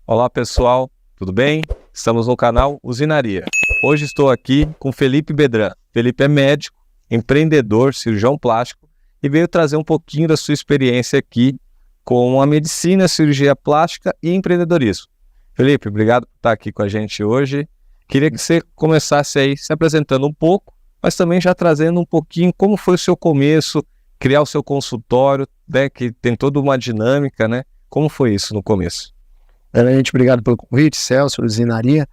Olá pessoal, tudo bem? Estamos no canal Usinaria. Hoje estou aqui com Felipe Bedran. Felipe é médico, empreendedor, cirurgião plástico e veio trazer um pouquinho da sua experiência aqui com a medicina, cirurgia plástica e empreendedorismo. Felipe, obrigado por estar aqui com a gente hoje. Queria que você começasse aí se apresentando um pouco, mas também já trazendo um pouquinho como foi o seu começo, criar o seu consultório, né, que tem toda uma dinâmica, né? Como foi isso no começo? Primeiramente, obrigado pelo convite, Celso, Usinaria.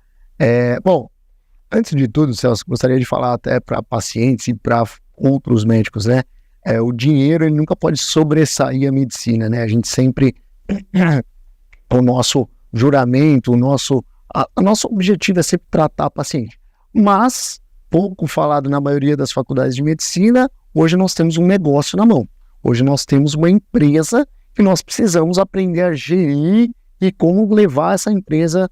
Bom, antes de tudo, Celso, gostaria de falar até para pacientes e para outros médicos, né? O dinheiro, ele nunca pode sobressair a medicina, né? A gente sempre, o nosso juramento, o nosso objetivo é sempre tratar a paciente. Mas, pouco falado na maioria das faculdades de medicina, hoje nós temos um negócio na mão. Hoje nós temos uma empresa que nós precisamos aprender a gerir e como levar essa empresa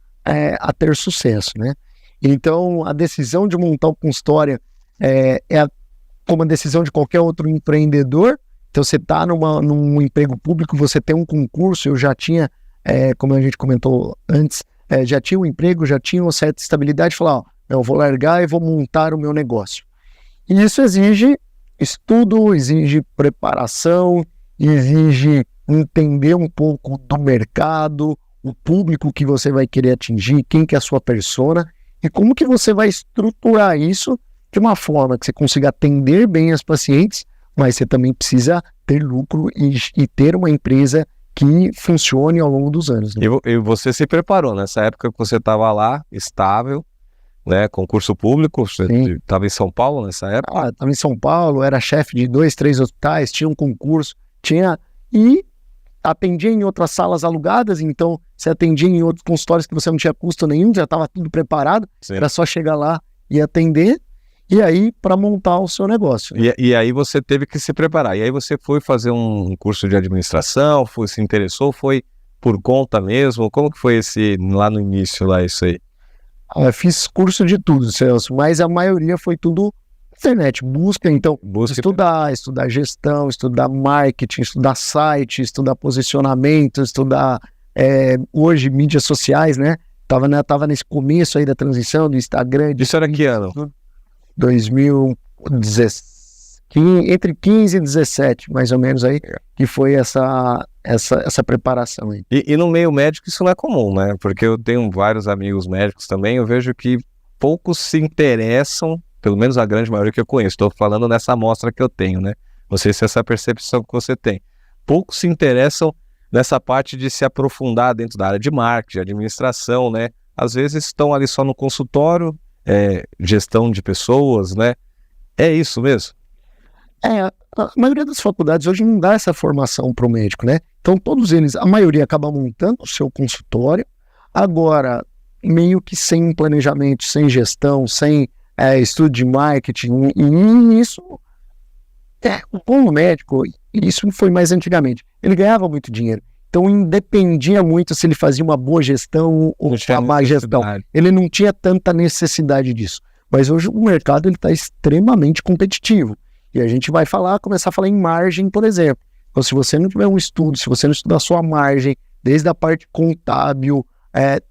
a ter sucesso, né? Então, a decisão de montar o consultório como a decisão de qualquer outro empreendedor. Então, você está num emprego público, você tem um concurso. Eu já tinha, como a gente comentou antes, já tinha um emprego, já tinha uma certa estabilidade. Falar, eu vou largar e vou montar o meu negócio. E isso exige estudo, exige preparação, exige entender um pouco do mercado, o público que você vai querer atingir, quem que é a sua persona e como que você vai estruturar isso de uma forma que você consiga atender bem as pacientes, mas você também precisa ter lucro e ter uma empresa que funcione ao longo dos anos, né? E você se preparou nessa época que você estava lá, estável, né, concurso público, você estava em São Paulo nessa época? Estava em São Paulo, era chefe de 2, 3 hospitais, tinha um concurso, e atendia em outras salas alugadas. Então você atendia em outros consultórios que você não tinha custo nenhum, já estava tudo preparado. Sim. Era só chegar lá e atender, e aí para montar o seu negócio. E aí você teve que se preparar, e aí você foi fazer um curso de administração, se interessou, foi por conta mesmo? Como que foi lá no início, isso aí? Eu fiz curso de tudo, Celso, mas a maioria foi tudo internet, então estudar gestão, estudar marketing, estudar site, estudar posicionamento, estudar hoje mídias sociais, né? Tava nesse começo aí da transição do Instagram. Isso era que ano? 2017, entre 15 e 17, mais ou menos aí, que foi essa preparação aí. E no meio médico isso não é comum, né? Porque eu tenho vários amigos médicos também, eu vejo que poucos se interessam, pelo menos a grande maioria que eu conheço, estou falando nessa amostra que eu tenho, né? Não sei se essa percepção que você tem. Poucos se interessam nessa parte de se aprofundar dentro da área de marketing, administração, né? Às vezes estão ali só no consultório, gestão de pessoas, né? É isso mesmo? A maioria das faculdades hoje não dá essa formação para o médico, né? Então todos eles, a maioria acaba montando o seu consultório, agora meio que sem planejamento, sem gestão, sem estudo de marketing, e isso, o bom médico, isso foi mais antigamente, ele ganhava muito dinheiro, então independia muito se ele fazia uma boa gestão ou uma má gestão, ele não tinha tanta necessidade disso, mas hoje o mercado está extremamente competitivo, e a gente vai começar a falar em margem, por exemplo. Então se você não tiver um estudo, se você não estudar a sua margem, desde a parte contábil,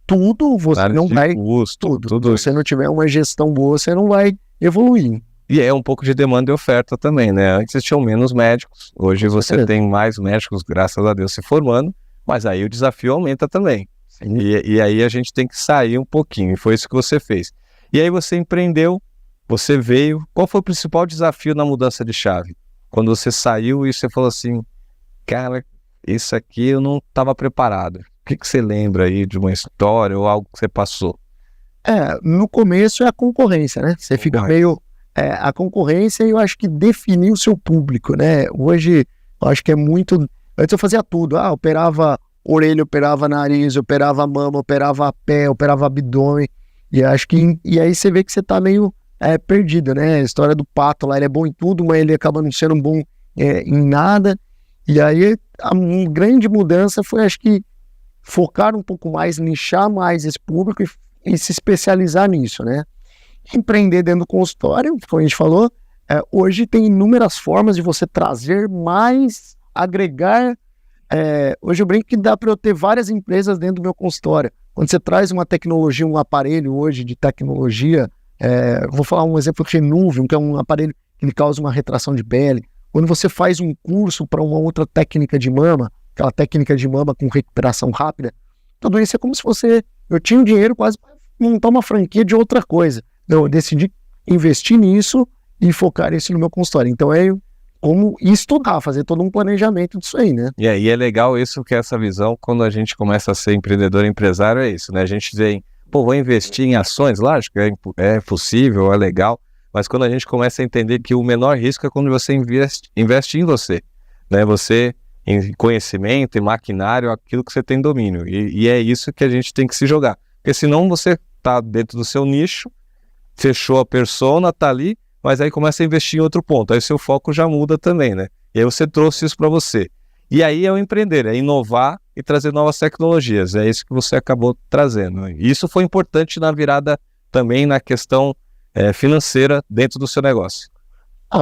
tudo, você não vai, tudo. Se você não tiver uma gestão boa, você não vai evoluir. E é um pouco de demanda e oferta também, né? Antes tinham menos médicos, hoje você tem mais médicos, graças a Deus, se formando, mas aí o desafio aumenta também. E aí a gente tem que sair um pouquinho, e foi isso que você fez. E aí você empreendeu, você veio, qual foi o principal desafio na mudança de chave? Quando você saiu e você falou assim, cara, isso aqui eu não estava preparado. O que você lembra aí de uma história ou algo que você passou? No começo é a concorrência, né? Você fica meio... a concorrência, eu acho que definir o seu público, né? Hoje, eu acho que é muito... Antes eu fazia tudo. Operava orelha, operava nariz, operava mama, operava pé, operava abdômen. E acho que... E aí você vê que você tá meio perdido, né? A história do pato lá, ele é bom em tudo, mas ele acaba não sendo bom em nada. E aí a grande mudança foi, acho que, focar um pouco mais, nichar mais esse público e se especializar nisso, né? Empreender dentro do consultório, como a gente falou, hoje tem inúmeras formas de você trazer mais, agregar. Hoje eu brinco que dá para eu ter várias empresas dentro do meu consultório. Quando você traz uma tecnologia, um aparelho hoje de tecnologia, vou falar um exemplo de Renuvium, que é um aparelho que ele causa uma retração de pele. Quando você faz um curso para uma outra técnica de mama, aquela técnica de mama com recuperação rápida, tudo isso é como se eu tinha um dinheiro quase para montar uma franquia de outra coisa. Eu decidi investir nisso e focar isso no meu consultório. Então como estudar, fazer todo um planejamento disso aí, né? E aí é legal isso, que essa visão, quando a gente começa a ser empreendedor, empresário, é isso, né? A gente vem, vou investir em ações, lógico, é possível, é legal, mas quando a gente começa a entender que o menor risco é quando você investe em você, né? Você, em conhecimento, em maquinário, aquilo que você tem domínio. E é isso que a gente tem que se jogar. Porque senão você tá dentro do seu nicho, fechou a persona, tá ali, mas aí começa a investir em outro ponto, aí o seu foco já muda também, né? E aí você trouxe isso para você. E aí é o empreender, é inovar e trazer novas tecnologias, é isso que você acabou trazendo. E isso foi importante na virada também na questão financeira dentro do seu negócio.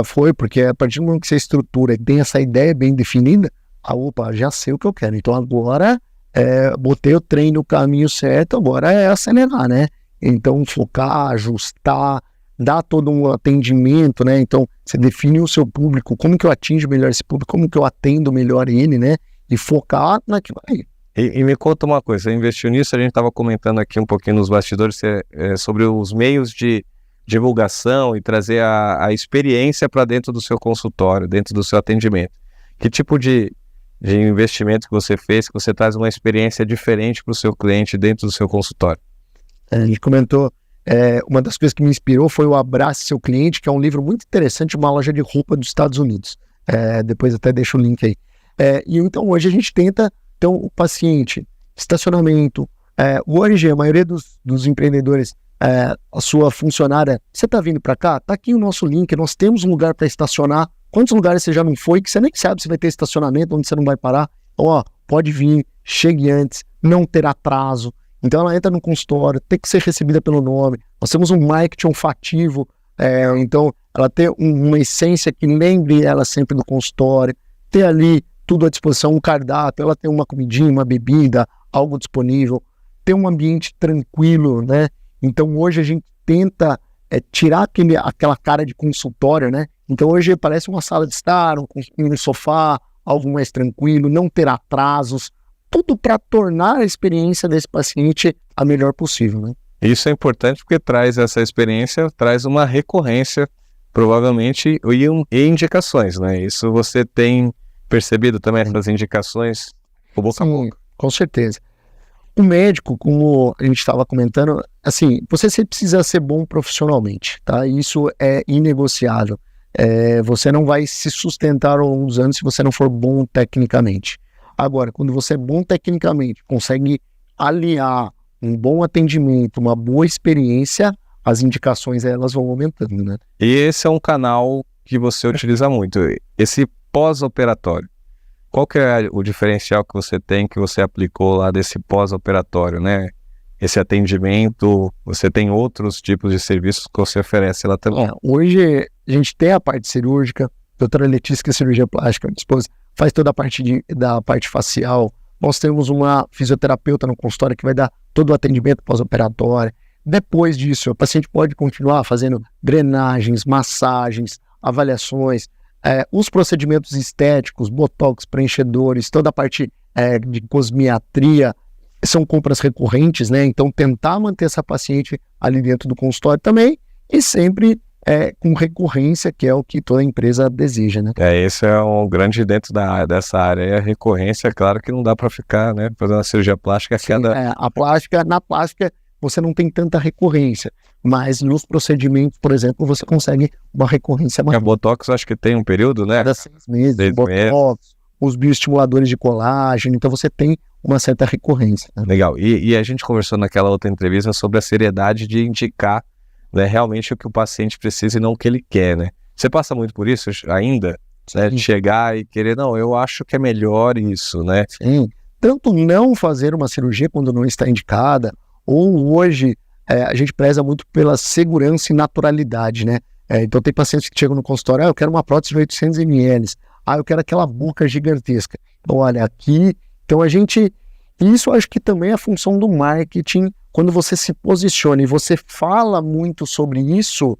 Foi, porque a partir do momento que você estrutura e tem essa ideia bem definida, já sei o que eu quero. Então agora, botei o trem no caminho certo, agora é acelerar, né? Então focar, ajustar, dar todo um atendimento, né? Então, você define o seu público, como que eu atinjo melhor esse público, como que eu atendo melhor ele, né? E focar naquilo aí. E me conta uma coisa, você investiu nisso, a gente estava comentando aqui um pouquinho nos bastidores sobre os meios de divulgação e trazer a experiência para dentro do seu consultório, dentro do seu atendimento. Que tipo de investimento que você fez, que você traz uma experiência diferente para o seu cliente dentro do seu consultório? A gente comentou, uma das coisas que me inspirou foi o Abrace Seu Cliente, que é um livro muito interessante, uma loja de roupa dos Estados Unidos. Depois até deixo o link aí. E então hoje a gente tenta, então, o paciente, estacionamento. Hoje a maioria dos empreendedores, a sua funcionária, você está vindo para cá? Tá aqui o nosso link, nós temos um lugar para estacionar. Quantos lugares você já não foi, que você nem sabe se vai ter estacionamento, onde você não vai parar? Então, pode vir, chegue antes, não ter atraso. Então ela entra no consultório, tem que ser recebida pelo nome. Nós temos um marketing olfativo, então ela tem uma essência que lembre ela sempre do consultório, ter ali tudo à disposição, um cardápio, ela tem uma comidinha, uma bebida, algo disponível, ter um ambiente tranquilo, né? Então hoje a gente tenta tirar aquela cara de consultório, né? Então hoje parece uma sala de estar, um sofá, algo mais tranquilo, não ter atrasos, tudo para tornar a experiência desse paciente a melhor possível, né? Isso é importante porque traz essa experiência, traz uma recorrência, provavelmente, e indicações, né? Isso você tem percebido também, essas indicações boca a boca? Com certeza. O médico, como a gente estava comentando, assim, você sempre precisa ser bom profissionalmente, tá? Isso é inegociável. Você não vai se sustentar ao longo dos anos se você não for bom tecnicamente. Agora, quando você é bom tecnicamente, consegue aliar um bom atendimento, uma boa experiência, as indicações elas vão aumentando, né? E esse é um canal que você utiliza muito, esse pós-operatório. Qual que é o diferencial que você tem, que você aplicou lá desse pós-operatório, né? Esse atendimento, você tem outros tipos de serviços que você oferece lá também? Hoje a gente tem a parte cirúrgica, a doutora Letícia, que é cirurgia plástica, minha esposa, faz toda a parte da parte facial. Nós temos uma fisioterapeuta no consultório que vai dar todo o atendimento pós-operatório. Depois disso, o paciente pode continuar fazendo drenagens, massagens, avaliações, os procedimentos estéticos, botox, preenchedores, toda a parte de cosmiatria, são compras recorrentes, né? Então tentar manter essa paciente ali dentro do consultório também, e sempre com recorrência, que é o que toda empresa deseja, né? Esse é um grande dentro dessa área, é a recorrência. Claro que não dá para ficar, né, fazendo uma cirurgia plástica. Na plástica você não tem tanta recorrência, mas nos procedimentos, por exemplo, você consegue uma recorrência maior. A Botox eu acho que tem um período, né? Cada 6 meses, Botox, os bioestimuladores de colágeno, então você tem uma certa recorrência, né? Legal, e a gente conversou naquela outra entrevista sobre a seriedade de indicar, né, realmente o que o paciente precisa e não o que ele quer, né? Você passa muito por isso ainda? Né, de chegar e querer, não, eu acho que é melhor isso, né? Sim, tanto não fazer uma cirurgia quando não está indicada, ou hoje a gente preza muito pela segurança e naturalidade, né? Então tem pacientes que chegam no consultório, eu quero uma prótese de 800 ml, eu quero aquela boca gigantesca. Então olha, aqui, então a gente E isso eu acho que também é a função do marketing, quando você se posiciona e você fala muito sobre isso,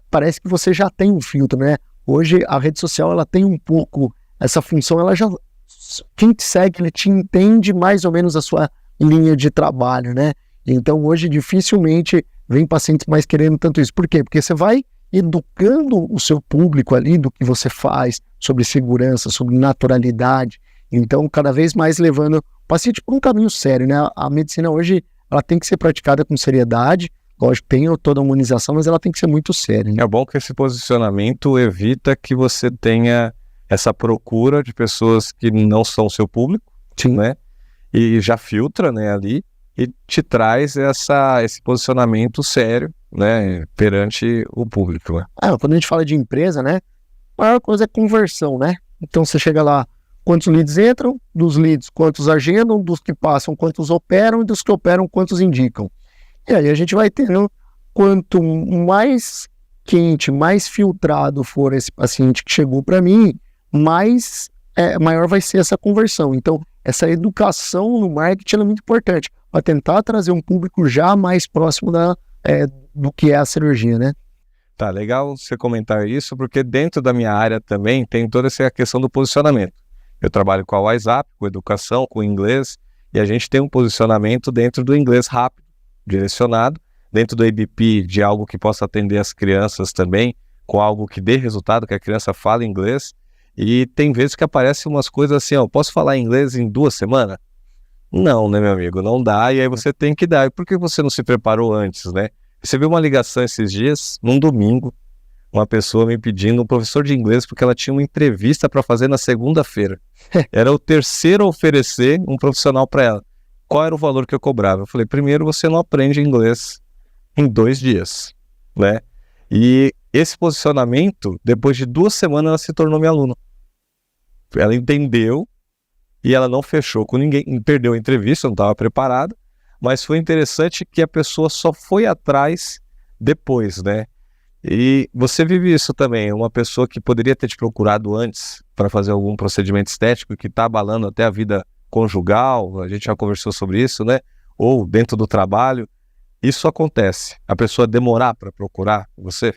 parece que você já tem um filtro, né? Hoje a rede social, ela tem um pouco essa função, quem te segue, ele te entende mais ou menos a sua linha de trabalho, né? Então hoje dificilmente vem pacientes mais querendo tanto isso. Por quê? Porque você vai educando o seu público ali do que você faz, sobre segurança, sobre naturalidade. Então cada vez mais levando o paciente para um caminho sério, né? A medicina hoje, ela tem que ser praticada com seriedade. Lógico, tem toda a humanização, mas ela tem que ser muito séria, né? É bom que esse posicionamento evita que você tenha essa procura de pessoas que não são seu público, Sim. né? E já filtra, né, ali, e te traz esse posicionamento sério, né, perante o público, né? Quando a gente fala de empresa, né, a maior coisa é conversão, né? Então você chega lá, quantos leads entram, dos leads quantos agendam, dos que passam quantos operam, e dos que operam quantos indicam. E aí a gente vai tendo, quanto mais quente, mais filtrado for esse paciente que chegou para mim, maior vai ser essa conversão. Então, essa educação no marketing é muito importante, para tentar trazer um público já mais próximo do que é a cirurgia, né? Tá, legal você comentar isso, porque dentro da minha área também tem toda essa questão do posicionamento. Eu trabalho com a WhatsApp, com educação, com inglês, e a gente tem um posicionamento dentro do inglês rápido, direcionado, dentro do ABP de algo que possa atender as crianças também, com algo que dê resultado, que a criança fale inglês. E tem vezes que aparecem umas coisas assim, posso falar inglês em 2 semanas? Não, né, meu amigo? Não dá, e aí você tem que dar. E por que você não se preparou antes, né? Recebi uma ligação esses dias, num domingo, uma pessoa me pedindo um professor de inglês porque ela tinha uma entrevista para fazer na segunda-feira. Era o terceiro a oferecer um profissional para ela. Qual era o valor que eu cobrava? Eu falei, primeiro, você não aprende inglês em 2 dias, né? E esse posicionamento, depois de 2 semanas, ela se tornou minha aluna. Ela entendeu e ela não fechou com ninguém, perdeu a entrevista, não estava preparada, mas foi interessante que a pessoa só foi atrás depois, né? E você vive isso também, uma pessoa que poderia ter te procurado antes para fazer algum procedimento estético que está abalando até a vida conjugal, a gente já conversou sobre isso, né? Ou dentro do trabalho, isso acontece. A pessoa demorar para procurar você?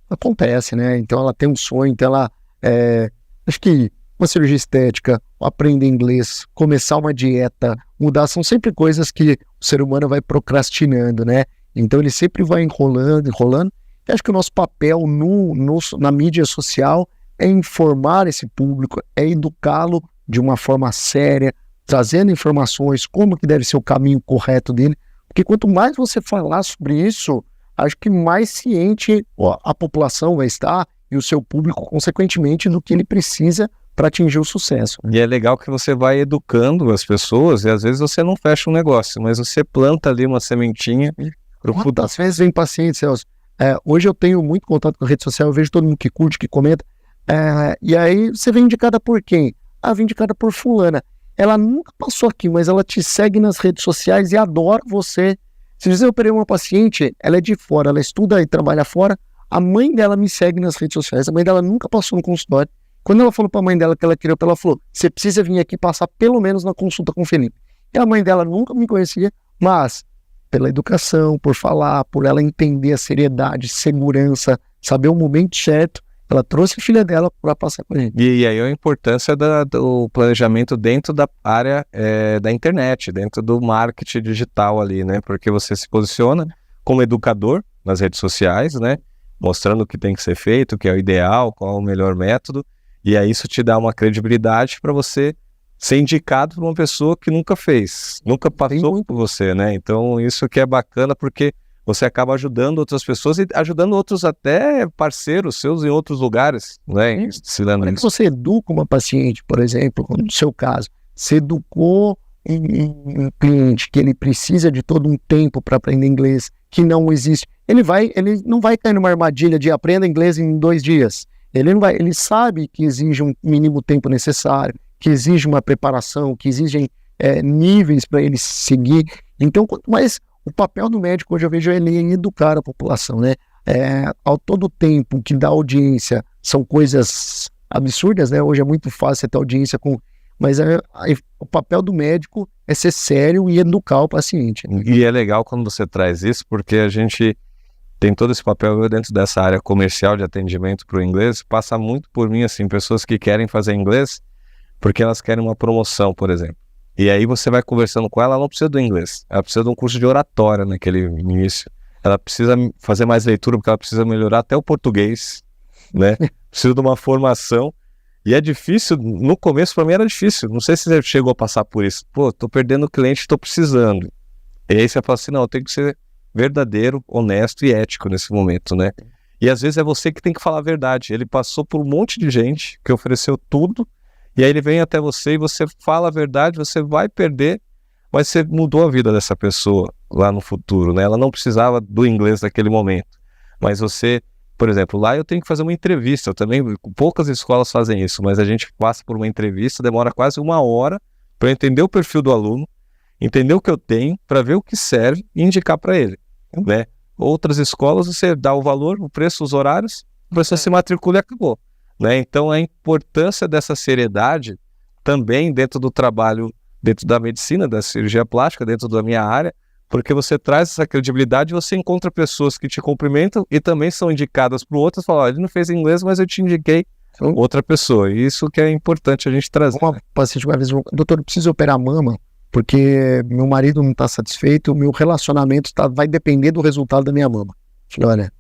Acontece, né? Então ela tem um sonho, então acho que uma cirurgia estética, aprender inglês, começar uma dieta, mudar, são sempre coisas que o ser humano vai procrastinando, né? Então ele sempre vai enrolando. E acho que o nosso papel na mídia social é informar esse público, é educá-lo de uma forma séria, trazendo informações, como que deve ser o caminho correto dele, porque quanto mais você falar sobre isso, acho que mais ciente a população vai estar e o seu público, consequentemente, do que ele precisa para atingir o sucesso. E é legal que você vai educando as pessoas e às vezes você não fecha um negócio, mas você planta ali uma sementinha. Quantas vezes vem paciente, Celso? Hoje eu tenho muito contato com a rede social, eu vejo todo mundo que curte, que comenta, e aí você vem indicada por quem? Vem indicada por fulana. Ela nunca passou aqui, mas ela te segue nas redes sociais e adora você. Se dizer, eu operei uma paciente, ela é de fora, ela estuda e trabalha fora, a mãe dela me segue nas redes sociais, a mãe dela nunca passou no consultório. Quando ela falou para a mãe dela que ela queria, ela falou, você precisa vir aqui passar pelo menos na consulta com o Felipe. E a mãe dela nunca me conhecia, mas pela educação, por falar, por ela entender a seriedade, segurança, saber o momento certo, ela trouxe a filha dela para passar com a gente. E aí a importância do planejamento dentro da área da internet, dentro do marketing digital ali, né? Porque você se posiciona como educador nas redes sociais, né? Mostrando o que tem que ser feito, o que é o ideal, qual é o melhor método. E aí isso te dá uma credibilidade para você ser indicado por uma pessoa que nunca fez, nunca passou por você, né? Então isso que é bacana porque você acaba ajudando outras pessoas e ajudando outros até parceiros seus em outros lugares, né? Como é que você educa uma paciente, por exemplo, no seu caso, você educou um cliente que ele precisa de todo um tempo para aprender inglês, que não existe, ele não vai cair numa armadilha de aprenda inglês em 2 dias. Ele sabe que exige um mínimo tempo necessário, que exige uma preparação, que exigem níveis para ele seguir. Então, quanto mais o papel do médico, hoje eu vejo ele em educar a população, né? Ao todo tempo que dá audiência, são coisas absurdas, né? Hoje é muito fácil ter audiência com mas o papel do médico é ser sério e educar o paciente. Né? E é legal quando você traz isso, porque a gente tem todo esse papel dentro dessa área comercial de atendimento para o inglês, passa muito por mim, assim, pessoas que querem fazer inglês porque elas querem uma promoção, por exemplo. E aí você vai conversando com ela, ela não precisa do inglês, ela precisa de um curso de oratória naquele início. Ela precisa fazer mais leitura porque ela precisa melhorar até o português, né? Precisa de uma formação. E é difícil, no começo para mim era difícil, não sei se você chegou a passar por isso. Pô, tô perdendo cliente, tô precisando. E aí você fala assim, não, eu tenho que ser verdadeiro, honesto e ético nesse momento, né? E às vezes é você que tem que falar a verdade. Ele passou por um monte de gente que ofereceu tudo, e aí ele vem até você e você fala a verdade, você vai perder, mas você mudou a vida dessa pessoa lá no futuro, né? Ela não precisava do inglês naquele momento, mas você, por exemplo, lá eu tenho que fazer uma entrevista, eu também, poucas escolas fazem isso, mas a gente passa por uma entrevista, demora quase 1 hora para entender o perfil do aluno, entender o que eu tenho, para ver o que serve e indicar para ele, né? Outras escolas você dá o valor, o preço, os horários, a pessoa se matricula e acabou, né? Então a importância dessa seriedade também dentro do trabalho, dentro da medicina, da cirurgia plástica, dentro da minha área, porque você traz essa credibilidade, você encontra pessoas que te cumprimentam e também são indicadas para o outro, falam, ele não fez inglês, mas eu te indiquei outra pessoa. E isso que é importante a gente trazer. Uma paciente uma vez, doutor, eu preciso operar a mama, porque meu marido não está satisfeito, o meu relacionamento vai depender do resultado da minha mama. Eu falei, olha,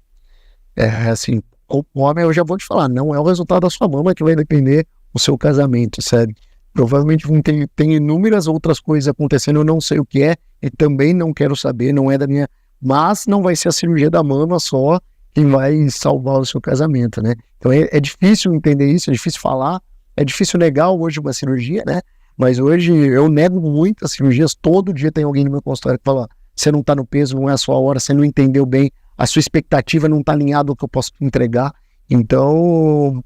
assim, o homem, eu já vou te falar, não é o resultado da sua mama que vai depender do seu casamento, sabe? Provavelmente tem inúmeras outras coisas acontecendo, eu não sei o que é, e também não quero saber, não é da minha... Mas não vai ser a cirurgia da mama só que vai salvar o seu casamento, né? Então é difícil entender isso, é difícil falar, é difícil negar hoje uma cirurgia, né? Mas hoje eu nego muitas cirurgias, todo dia tem alguém no meu consultório que fala, você não tá no peso, não é a sua hora, você não entendeu bem, a sua expectativa não tá alinhada ao que eu posso entregar. Então,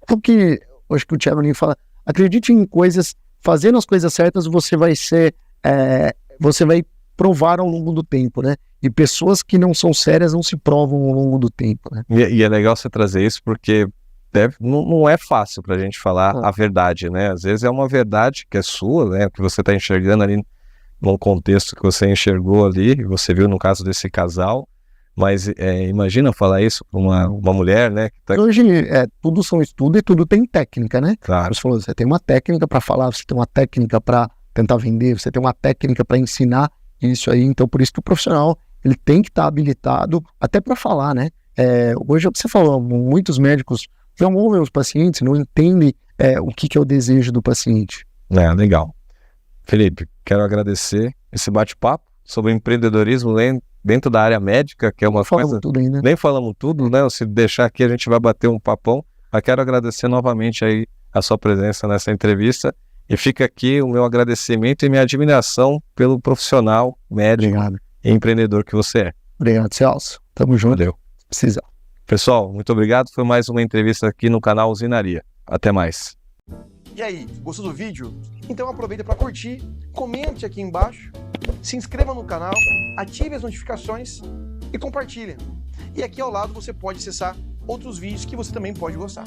o que acho que o Thiago fala, acredite em coisas, fazendo as coisas certas, você vai provar ao longo do tempo, né? E pessoas que não são sérias não se provam ao longo do tempo, né? E é legal você trazer isso porque não é fácil pra gente falar a verdade, né? Às vezes é uma verdade que é sua, né? Que você tá enxergando ali num contexto que você enxergou ali, você viu no caso desse casal, mas imagina falar isso pra uma mulher, né? Que tá... Hoje tudo são estudo e tudo tem técnica, né? Claro. Você falou, você tem uma técnica para falar, você tem uma técnica para tentar vender, você tem uma técnica para ensinar isso aí, então por isso que o profissional ele tem que estar habilitado até para falar, né? Hoje é o que você falou, muitos médicos não ouvem os pacientes, não entendem o que é o desejo do paciente. Legal. Felipe, quero agradecer esse bate-papo sobre empreendedorismo dentro da área médica, que é uma coisa... Tudo ainda. Nem falamos tudo, né? Se deixar aqui a gente vai bater um papão, mas quero agradecer novamente aí a sua presença nessa entrevista e fica aqui o meu agradecimento e minha admiração pelo profissional médico e empreendedor que você é. Obrigado, Celso. Tamo junto. Valeu. Precisa. Pessoal, muito obrigado. Foi mais uma entrevista aqui no canal Usinaria. Até mais. E aí, gostou do vídeo? Então aproveita para curtir, comente aqui embaixo, se inscreva no canal, ative as notificações e compartilhe. E aqui ao lado você pode acessar outros vídeos que você também pode gostar.